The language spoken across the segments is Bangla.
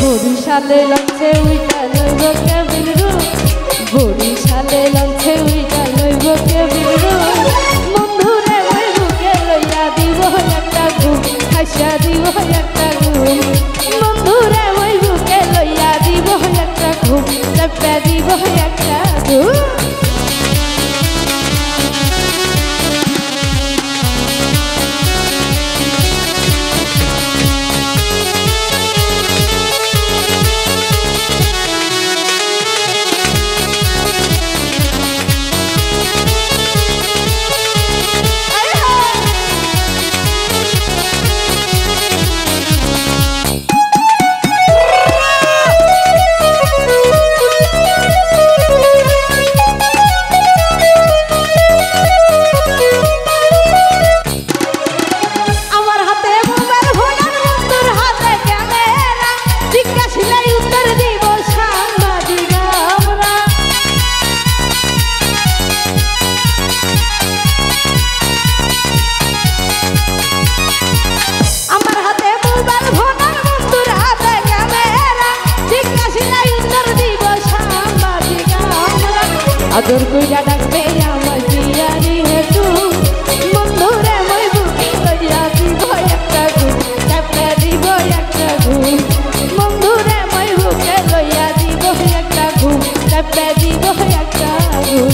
বরিশালে লঞ্চে উইটা লইব কেবিল রুম, বরিশালে লঞ্চে উইটা লইব কেবিল রুম। বন্ধুরে ওই বুকে লইয়া দিব একটা ঘুম, হাসা দিব একটা ঘুম। বন্ধুরে ওই বুকে লইয়া দিব একটা ঘুম, চাপা দিব একটা ঘুম। আদর কইরা ডাকবে আমার জিয়ারি হেতু, বন্ধুরে মই বুকে লইয়া দিব একটা ঘুম, চাপা দিব একটা ঘুম। বন্ধুরে মই বুকে লইয়া দিব একটা ঘুম, চাপা দিব একটা ঘুম।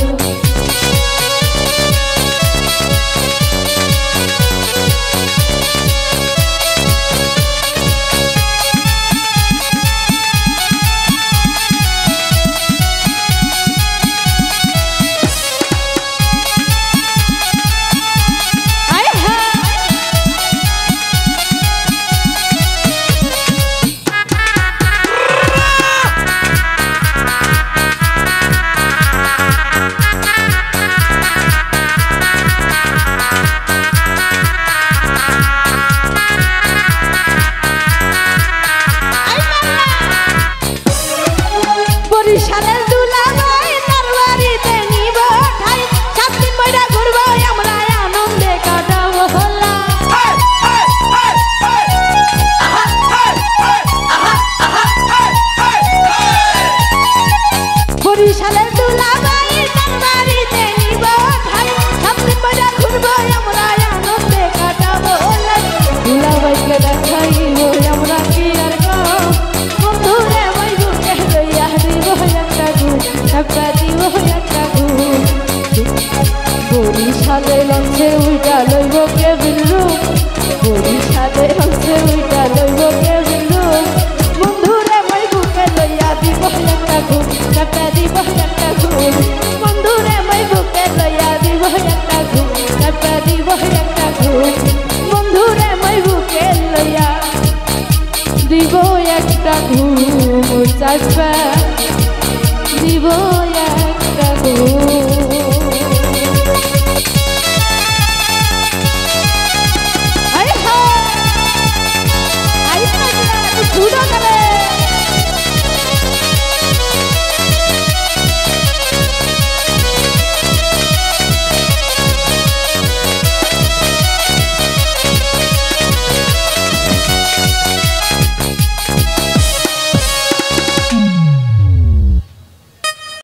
বরিশালের দুলাভাই তার বাড়িতে নিব ঠাই, 7 দিন বইরা ঘুরবো আমরা আনন্দে কাটাবো হলা। বরিশালের দুলাভাই তার বাড়িতে নিব ঠাই, 7 দিন বইরা ঘুরবো আমরা আনন্দে কাটাবো হলা। দুলাভাইকে দেখাইব আমরা কি আর কম, বন্ধুরে মই বুকে লইয়া দিব একটা ঘুম, চাপা দিব একটা ঘুম। বরিশালে লঞ্চে উইটা লইব কেবিল রুম, বরিশালে লঞ্চে উইটা লইব কেবিল রুম। বন্ধুরে মই বুকে লইয়া দিব একটা ঘুম, চাপা দিব একটা ঘুম। বন্ধুরে মই বুকে লইয়া দিব একটা ঘুম, চাপা দিব একটা ঘুম। বন্ধুরে মই বুকে লইয়া দিব একটা ঘুম, চাপা দিব একটা ঘুম।